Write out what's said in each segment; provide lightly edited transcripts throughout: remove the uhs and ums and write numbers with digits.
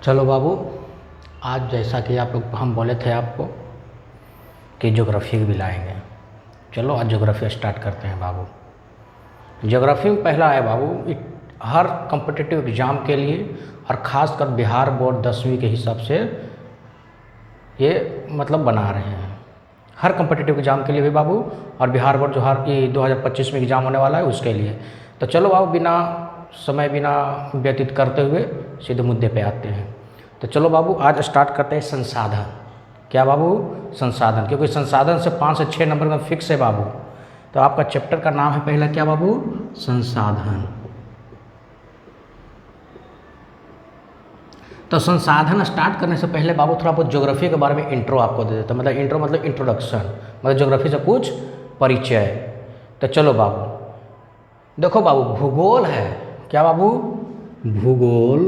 चलो बाबू, आज जैसा कि आप लोग हम बोले थे आपको कि ज्योग्राफी भी लाएंगे। चलो आज ज्योग्राफी स्टार्ट करते हैं बाबू। ज्योग्राफी में पहला है बाबू, हर कॉम्पिटिटिव एग्ज़ाम के लिए और ख़ासकर बिहार बोर्ड 10वीं के हिसाब से ये मतलब बना रहे हैं हर कॉम्पिटिटिव एग्ज़ाम के लिए भी बाबू, और बिहार बोर्ड जो हर 2025 में एग्ज़ाम होने वाला है उसके लिए। तो चलो बाबू, बिना व्यतीत करते हुए सीधे मुद्दे पे आते हैं। तो चलो बाबू, आज स्टार्ट करते हैं संसाधन। क्या बाबू? संसाधन, क्योंकि संसाधन से 5 से 6 नंबर में फिक्स है बाबू। तो आपका चैप्टर का नाम है पहला क्या बाबू? संसाधन। तो संसाधन स्टार्ट करने से पहले बाबू थोड़ा बहुत ज्योग्राफी के बारे में इंट्रो आपको दे देता, मतलब इंट्रो मतलब इंट्रोडक्शन, मतलब ज्योग्राफी से कुछ परिचय। तो चलो बाबू, देखो बाबू, भूगोल है क्या बाबू? भूगोल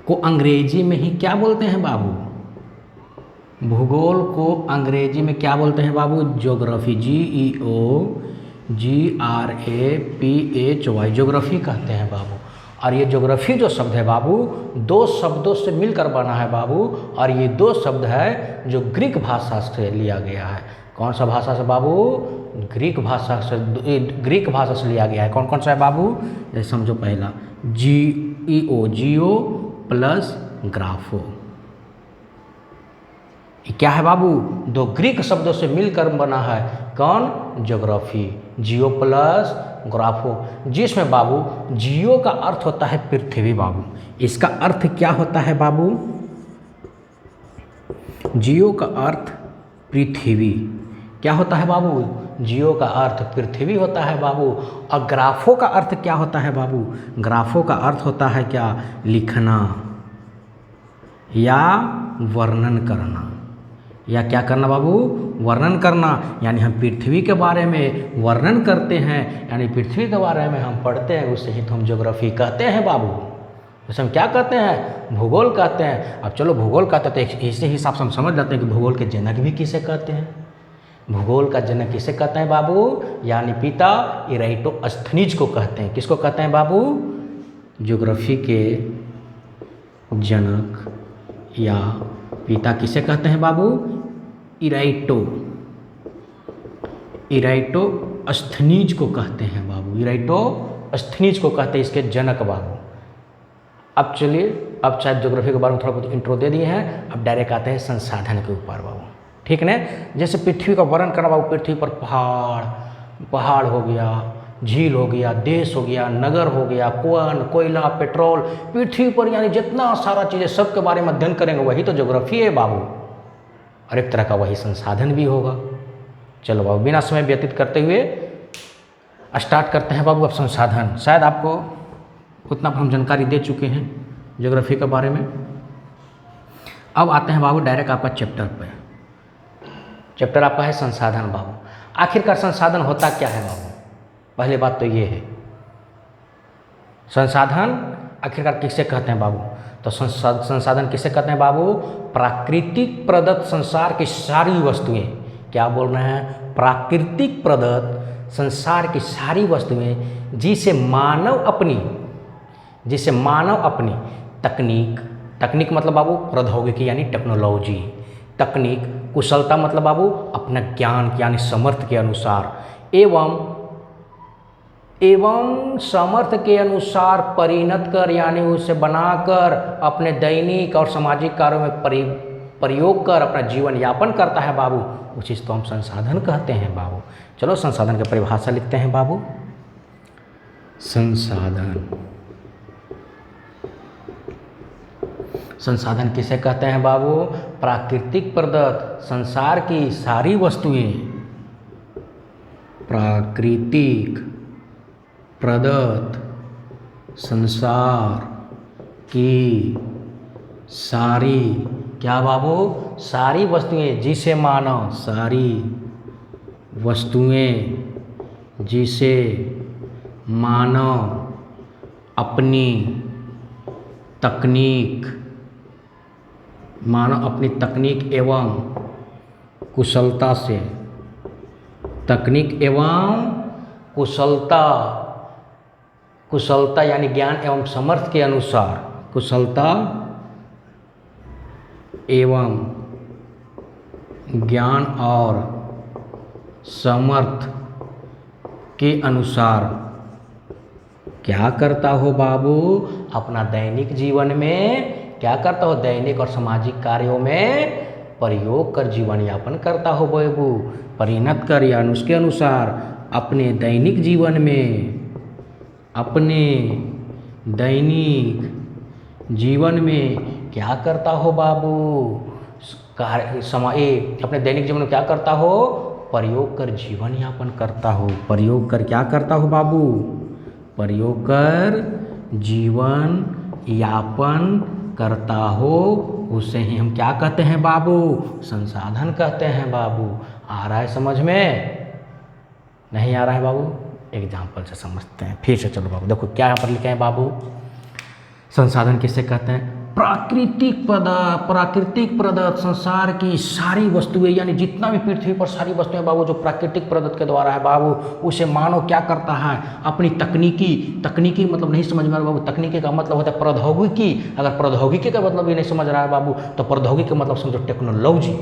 को अंग्रेजी में ही क्या बोलते हैं बाबू? भूगोल को अंग्रेजी में क्या बोलते हैं बाबू? ज्योग्राफी, GEOGRAPHY, ज्योग्राफी कहते हैं बाबू। और ये ज्योग्राफी जो शब्द है बाबू, 2 शब्दों से मिलकर बना है बाबू, और ये 2 शब्द है जो ग्रीक भाषा से लिया गया है। कौन सा भाषा से बाबू? ग्रीक भाषा से लिया गया है। कौन कौन सा है बाबू? ये समझो, पहला GEO, जियो प्लस ग्राफो। ये क्या है बाबू? 2 ग्रीक शब्दों से मिलकर बना है। कौन? ज्योग्राफी, जियो प्लस ग्राफो। जिसमें बाबू जियो का अर्थ होता है पृथ्वी बाबू। इसका अर्थ क्या होता है बाबू? जियो का अर्थ पृथ्वी। क्या होता है बाबू? जियो का अर्थ पृथ्वी होता है बाबू। और ग्राफो का अर्थ क्या होता है बाबू? ग्राफो का अर्थ होता है क्या? लिखना या वर्णन करना। या क्या करना बाबू? वर्णन करना। यानी हम पृथ्वी के बारे में वर्णन करते हैं, यानी पृथ्वी के बारे में हम पढ़ते हैं, उससे ही तो हम ज्योग्राफी कहते हैं बाबू। उसे हम क्या कहते हैं? भूगोल कहते हैं। अब चलो, भूगोल कहते हैं तो इसी हिसाब से हम समझ जाते हैं कि भूगोल के जनक भी किसे कहते हैं। भूगोल का जनक किसे कहते हैं बाबू? यानी पिता इराटोस्थनीज को कहते हैं। किसको कहते हैं बाबू? ज्योग्राफी के जनक या पिता किसे कहते हैं बाबू? इराटोस्थनीज को कहते हैं बाबू। इराटोस्थनीज को कहते हैं इसके जनक बाबू। अब चलिए, अब शायद ज्योग्राफी के बारे में थोड़ा बहुत इंट्रो दे दिए हैं, अब डायरेक्ट आते हैं संसाधन के ऊपर बाबू। ठीक है, जैसे पृथ्वी का वर्णन करना बाबू, पृथ्वी पर पहाड़ हो गया, झील हो गया, देश हो गया, नगर हो गया, कोयला, पेट्रोल, पृथ्वी पर यानी जितना सारा चीज़ें सब के बारे में अध्ययन करेंगे वही तो ज्योग्राफी है बाबू। और एक तरह का वही संसाधन भी होगा। चलो बाबू, बिना समय व्यतीत करते हुए स्टार्ट करते हैं बाबू। अब संसाधन, शायद आपको उतना हम जानकारी दे चुके हैं ज्योग्राफी के बारे में। अब आते हैं बाबू डायरेक्ट आपका चैप्टर पे। चैप्टर आपका है संसाधन बाबू। आखिरकार संसाधन होता क्या है बाबू? पहली बात तो ये है, संसाधन आखिरकार किसे कहते हैं बाबू? तो संसाधन किसे कहते हैं बाबू? प्राकृतिक प्रदत्त संसार की सारी वस्तुएं। क्या बोल रहे हैं? प्राकृतिक प्रदत्त संसार की सारी वस्तुएं जिसे मानव अपनी तकनीक मतलब बाबू प्रौद्योगिकी यानी टेक्नोलॉजी, तकनीक, कुशलता मतलब बाबू अपना ज्ञान यानी समर्थ के अनुसार एवं समर्थ के अनुसार परिणत कर यानी उसे बनाकर अपने दैनिक और सामाजिक कार्यों में प्रयोग कर अपना जीवन यापन करता है बाबू, उस चीज़ तो हम संसाधन कहते हैं बाबू। चलो संसाधन की परिभाषा लिखते हैं बाबू। संसाधन किसे कहते हैं बाबू? प्राकृतिक प्रदत्त संसार की सारी वस्तुएं, प्राकृतिक प्रदत्त संसार की सारी, क्या बाबू? सारी वस्तुएं जिसे मानव, सारी वस्तुएं जिसे मानव अपनी तकनीक एवं कुशलता से, कुशलता यानी ज्ञान एवं समर्थ के अनुसार कुशलता एवं ज्ञान और समर्थ के अनुसार क्या करता हो बाबू, अपना दैनिक जीवन में क्या करता हो, दैनिक और सामाजिक कार्यों में प्रयोग कर जीवन यापन करता हो बाबू। परिणत कर यानी उसके अनुसार अपने दैनिक जीवन में, अपने दैनिक जीवन में क्या करता हो बाबू, अपने दैनिक जीवन में क्या करता हो, प्रयोग कर जीवन यापन करता हो। प्रयोग कर क्या करता हो बाबू, प्रयोग कर जीवन यापन करता हो, उसे ही हम क्या कहते हैं बाबू, संसाधन कहते हैं बाबू। आ रहा है समझ में, नहीं आ रहा है बाबू, एग्जाम्पल से समझते हैं फिर से। चलो बाबू देखो क्या यहाँ पर लिखे हैं बाबू, संसाधन किसे कहते हैं, प्राकृतिक प्रदत्त संसार की सारी वस्तुएं, यानी जितना भी पृथ्वी पर सारी वस्तुएं बाबू जो प्राकृतिक प्रदत्त के द्वारा है बाबू, उसे मानव क्या करता है, अपनी तकनीकी मतलब नहीं समझ में आ रहा बाबू, तकनीकी का मतलब होता है प्रौद्योगिकी। अगर प्रौद्योगिकी का मतलब ये नहीं समझ रहा है बाबू, तो प्रौद्योगिकी का मतलब समझो टेक्नोलॉजी।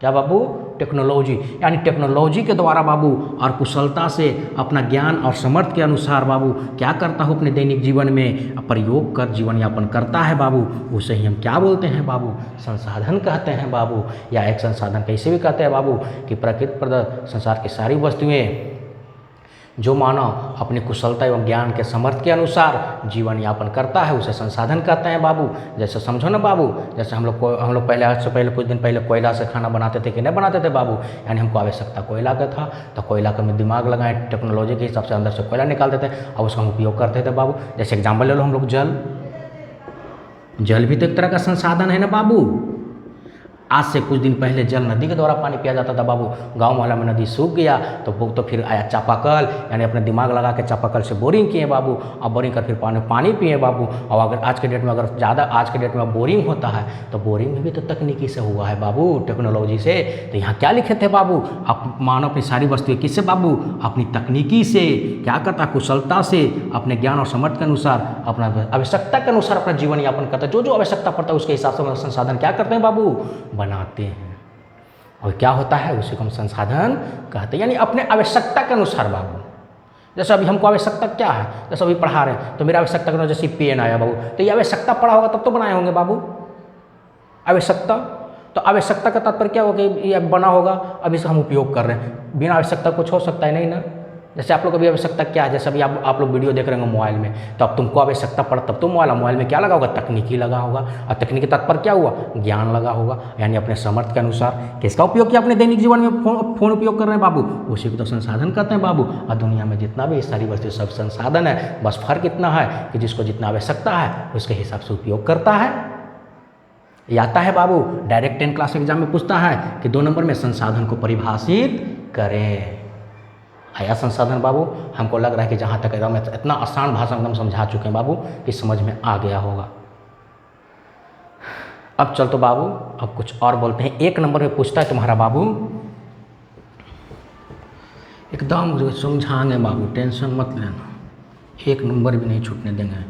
क्या बाबू, टेक्नोलॉजी, यानी टेक्नोलॉजी के द्वारा बाबू और कुशलता से अपना ज्ञान और समर्थ के अनुसार बाबू क्या करता हो, अपने दैनिक जीवन में प्रयोग कर जीवन यापन करता है बाबू, उसे ही हम क्या बोलते हैं बाबू, संसाधन कहते हैं बाबू। या एक संसाधन कैसे भी कहते हैं बाबू कि प्रकृति प्रदत्त संसार की सारी वस्तुएं जो मानव अपनी कुशलता एवं ज्ञान के समर्थ के अनुसार जीवन यापन करता है, उसे संसाधन कहते हैं बाबू। जैसे समझो ना बाबू, जैसे हम लोग पहले, आज से पहले कुछ दिन पहले कोयला से खाना बनाते थे कि नहीं बनाते थे बाबू, यानी हमको आवश्यकता कोयला का था, तो कोयला का में दिमाग लगाए, टेक्नोलॉजी के हिसाब से अंदर से कोयला निकालते थे और उसका हम उपयोग करते थे बाबू। जैसे एग्जाम्पल ले लो, हम लोग जल भी तो एक तरह का संसाधन है ना बाबू। आज से कुछ दिन पहले जल नदी के द्वारा पानी पिया जाता था बाबू, गांव मोहल्ला में नदी सूख गया तो फिर आया चापाकल, यानी अपने दिमाग लगा के चापाकल से बोरिंग किए बाबू, और बोरिंग कर फिर पानी पिए बाबू। और अगर आज के डेट में अगर ज़्यादा आज के डेट में बोरिंग होता है तो बोरिंग में भी तो तकनीकी से हुआ है बाबू, टेक्नोलॉजी से। तो यहाँ क्या लिखे थे बाबू, आप मानो अपनी सारी वस्तुएं किससे बाबू, अपनी तकनीकी से क्या करता, कुशलता से, अपने ज्ञान और समर्थ के अनुसार, अपना आवश्यकता के अनुसार अपना जीवन यापन करता है। जो आवश्यकता पड़ता है उसके हिसाब से संसाधन क्या करते हैं बाबू, बनाते हैं। और क्या होता है, उसे हम संसाधन कहते हैं, यानी अपने आवश्यकता के अनुसार बाबू। जैसे अभी हमको आवश्यकता क्या है, जैसे अभी पढ़ा रहे हैं तो मेरा आवश्यकता के अनुसार जैसे पेन आया बाबू, तो ये आवश्यकता पढ़ा होगा तब तो बनाए होंगे बाबू आवश्यकता। तो आवश्यकता का तात्पर्य क्या होगा, ये बना होगा, अभी से हम उपयोग कर रहे हैं। बिना आवश्यकता कुछ हो सकता है नहीं ना। जैसे आप लोग अभी आवश्यकता क्या है, जैसे अभी आप लोग वीडियो देख रहे होंगे मोबाइल में, तो अब तुमको आवश्यकता पड़ा तब तो मोबाइल में क्या लगा होगा, तकनीकी लगा होगा। और तकनीकी तात्पर्य क्या हुआ, ज्ञान लगा होगा, यानी अपने समर्थ के अनुसार किसका उपयोग किया, अपने दैनिक जीवन में फोन उपयोग कर रहे हैं बाबू, उसी को तो संसाधन कहते हैं बाबू। और दुनिया में जितना भी सारी वस्तु सब संसाधन है, बस फर्क इतना है कि जिसको जितना आवश्यकता है उसके हिसाब से उपयोग करता है। ये आता है बाबू, डायरेक्ट 10 क्लास एग्जाम में पूछता है कि 2 नंबर में संसाधन को परिभाषित करें। आया संसाधन बाबू, हमको लग रहा है कि जहाँ तक एकदम इतना आसान भाषा में समझा चुके हैं बाबू कि समझ में आ गया होगा। अब चल तो बाबू अब कुछ और बोलते हैं। 1 नंबर में पूछता है तुम्हारा बाबू, एकदम समझाएंगे बाबू, टेंशन मत लेना, 1 नंबर भी नहीं छूटने देंगे।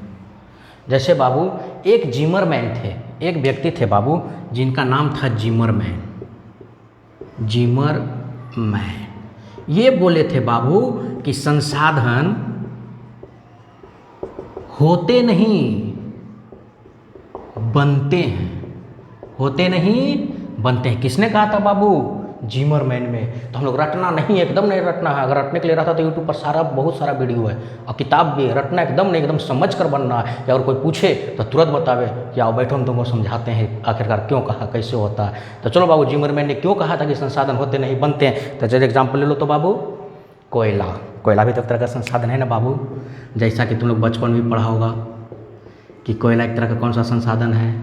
जैसे बाबू एक जिमरमैन थे, एक व्यक्ति थे बाबू जिनका नाम था जिमरमैन। ये बोले थे बाबू कि संसाधन होते नहीं बनते हैं, होते नहीं बनते हैं। किसने कहा था बाबू, जिमरमैन में। तो हम लोग रटना नहीं, एकदम नहीं रटना है। अगर रटने के लिए रहता तो यूट्यूब पर बहुत सारा वीडियो है और किताब भी। रटना एकदम नहीं, एकदम समझ कर बनना है। या और कोई पूछे तो तुरंत बतावे कि आओ बैठो हम तुमको समझाते हैं आखिरकार क्यों कहा, कैसे होता है। तो चलो बाबू, जिमरमैन ने क्यों कहा था कि संसाधन होते नहीं बनते हैं, तो जैसे एग्जाम्पल ले लो तो बाबू कोयला भी तो एक तरह का संसाधन है ना बाबू। जैसा कि तुम लोग बचपन में पढ़ा होगा कि कोयला एक तरह का कौन सा संसाधन है।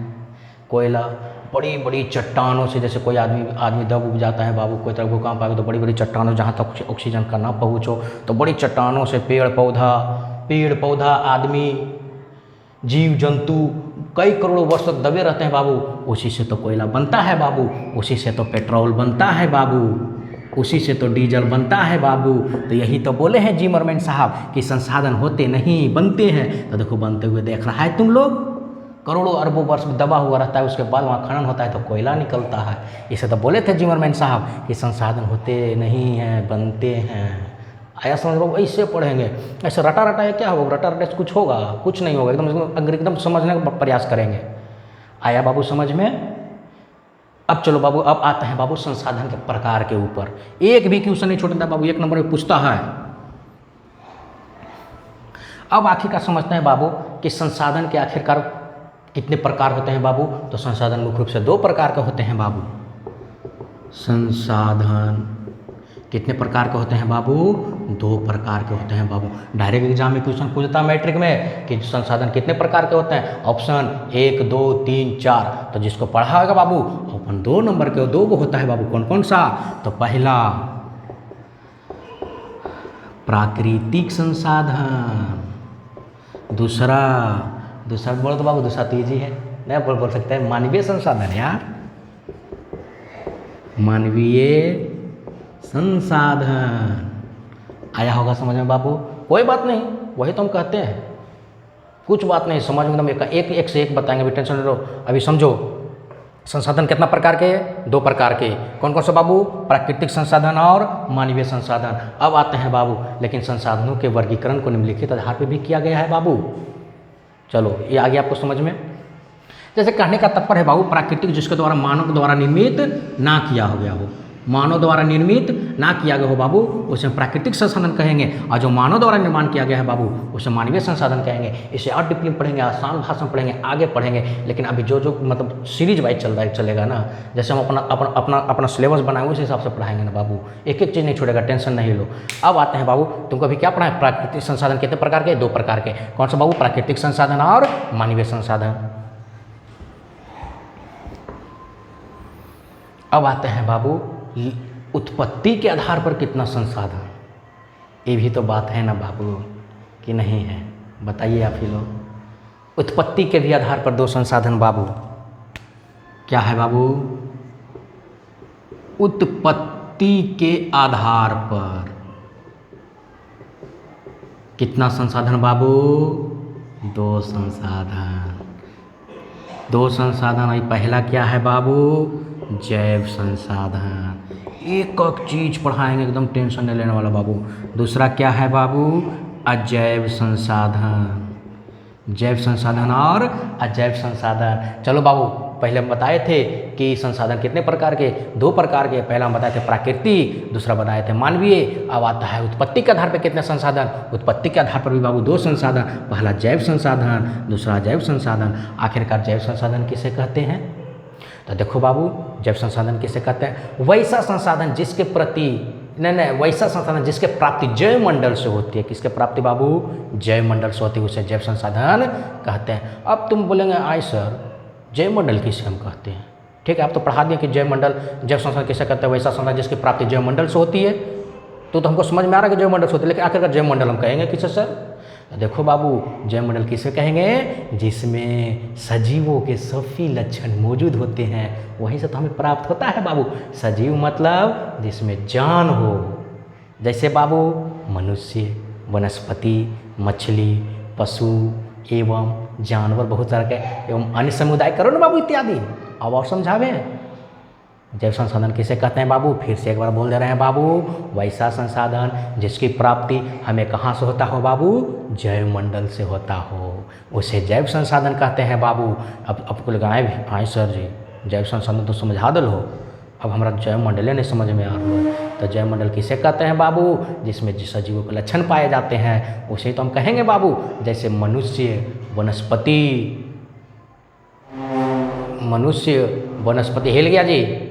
कोयला बड़ी बड़ी चट्टानों से, जैसे कोई आदमी दब उब जाता है बाबू, कोई तरह भूकंप आएगा तो बड़ी बड़ी चट्टानों, जहाँ तक ऑक्सीजन का ना पहुँचो तो बड़ी चट्टानों से पेड़ पौधा आदमी जीव जंतु कई करोड़ों वर्ष तक दबे रहते हैं बाबू। उसी से तो कोयला बनता है बाबू, उसी से तो पेट्रोल बनता है बाबू, उसी से तो डीजल बनता है बाबू। तो यही तो बोले हैं जिमरमैन साहब कि संसाधन होते नहीं बनते हैं। तो देखो बनते हुए देख रहा है तुम लोग। करोड़ों अरबों वर्ष में दबा हुआ रहता है, उसके बाद वहाँ खनन होता है तो कोयला निकलता है। इसे तो बोले थे जिमरमैन साहब कि संसाधन होते नहीं हैं, बनते हैं। आया समझ बाबू? ऐसे पढ़ेंगे, ऐसे रटा रटा ये क्या होगा? रटा रटा से कुछ होगा? कुछ नहीं होगा। एकदम समझने का प्रयास करेंगे। आया बाबू समझ में? अब चलो बाबू, अब आता है बाबू संसाधन के प्रकार के ऊपर। एक भी क्वेश्चन नहीं छोड़ता बाबू, 1 नंबर में पूछता है। अब आखिरकार समझते हैं बाबू कि संसाधन के आखिरकार कितने प्रकार होते हैं बाबू? तो संसाधन मुख्य रूप से 2 प्रकार के होते हैं बाबू। संसाधन कितने प्रकार के होते हैं बाबू? 2 प्रकार के होते हैं बाबू। डायरेक्ट एग्जाम में क्वेश्चन पूछता है मैट्रिक में कि संसाधन कितने प्रकार के होते हैं? ऑप्शन 1 2 3 4। तो जिसको पढ़ा होगा बाबू अपन 2 नंबर के 2 को होता है बाबू। कौन कौन सा? तो पहला प्राकृतिक संसाधन, दूसरा बोलो तो बाबू, दूसरा तो ईजी है, नहीं बोल सकते हैं मानवीय संसाधन यार, मानवीय संसाधन। आया होगा समझ में बाबू? कोई बात नहीं, वही तो हम कहते हैं, कुछ बात नहीं, समझ में एकदम एक से एक बताएंगे, अभी टेंशन नहीं लो। अभी समझो संसाधन कितना प्रकार के? 2 प्रकार के। कौन कौन सा बाबू? प्राकृतिक संसाधन और मानवीय संसाधन। अब आते हैं बाबू, लेकिन संसाधनों के वर्गीकरण को निम्नलिखित आधार पर भी किया गया है बाबू। चलो ये आ गया आपको समझ में? जैसे कहने का तात्पर्य है बाबू, प्राकृतिक जिसके द्वारा मानव द्वारा निर्मित ना किया हो गया हो, मानव द्वारा निर्मित ना किया गया हो बाबू, उसे प्राकृतिक संसाधन कहेंगे। और जो मानव द्वारा निर्माण किया गया है बाबू, उसे मानवीय संसाधन कहेंगे। इसे और डीपली पढ़ेंगे, आसान भाषा में पढ़ेंगे, आगे पढ़ेंगे। लेकिन अभी जो मतलब सीरीज वाइज चलेगा ना, जैसे हम अपना सिलेबस बनाएंगे उस हिसाब से पढ़ाएंगे ना बाबू, एक चीज़ नहीं छोड़ेगा, टेंशन नहीं लो। अब आते हैं बाबू, तुमको अभी क्या पढ़ा है? प्राकृतिक संसाधन कितने प्रकार के? 2 प्रकार के। कौन सा बाबू? प्राकृतिक संसाधन और मानवीय संसाधन। अब आते हैं बाबू उत्पत्ति के आधार पर कितना संसाधन, ये भी तो बात है ना बाबू कि नहीं है? बताइए आप ही लोग। उत्पत्ति के भी आधार पर 2 संसाधन बाबू। क्या है बाबू? उत्पत्ति के आधार पर कितना संसाधन बाबू? 2 संसाधन। 2 संसाधन। पहला क्या है बाबू? जैव संसाधन। एक चीज पढ़ाएंगे, एकदम टेंशन नहीं लेने वाला बाबू। दूसरा क्या है बाबू? अजैव संसाधन। जैव संसाधन और अजैव संसाधन। चलो बाबू, पहले हम बताए थे कि संसाधन कितने प्रकार के? 2 प्रकार के। पहला हम बताए थे प्राकृतिक, दूसरा बताए थे मानवीय। अब आता है उत्पत्ति के आधार पर कितने संसाधन? उत्पत्ति के आधार पर भी बाबू 2 संसाधन। पहला जैव संसाधन, दूसरा अजैव संसाधन। आखिरकार जैव संसाधन किसे कहते हैं? तो देखो बाबू, जैव संसाधन किसे कहते हैं? वैसा संसाधन जिसके प्रति वैसा संसाधन जिसके प्राप्ति जैव मंडल से होती है। किसके प्राप्ति बाबू? जैव मंडल से होती है, उसे जैव संसाधन कहते हैं। अब तुम बोलेंगे आई सर जैव मंडल किसे हम कहते हैं? ठीक है, आप तो पढ़ा दिए कि जैव मंडल जैव संसाधन किसे कहते हैं? वैसा संसाधन जिसकी प्राप्ति जैव मंडल से होती है। तो हमको समझ में आ रहा है कि जैव मंडल से होती है, लेकिन आखिरकार जैव मंडल हम कहेंगे किसे सर? देखो बाबू, जैव मंडल किसे कहेंगे? जिसमें सजीवों के सभी लक्षण मौजूद होते हैं, वहीं से तो हमें प्राप्त होता है बाबू। सजीव मतलब जिसमें जान हो, जैसे बाबू मनुष्य, वनस्पति, मछली, पशु एवं जानवर बहुत सारे के, एवं अन्य समुदाय करो ना बाबू इत्यादि। अब और समझावे जैव संसाधन किसे कहते हैं बाबू? फिर से एक बार बोल दे रहे हैं बाबू, वैसा संसाधन जिसकी प्राप्ति हमें कहाँ से होता हो बाबू? जैव मंडल से होता हो, उसे जैव संसाधन कहते हैं बाबू। अब आपको लगाए आए सर जी जैव संसाधन तो समझा दल हो, अब हमारा जैव मंडल नहीं समझ में आ रहा है। तो जैव मंडल किसे कहते हैं बाबू? जिसमें जिस सजीवों के लक्षण पाए जाते हैं उसे तो हम कहेंगे बाबू। जैसे मनुष्य, वनस्पति, हिल गया जी,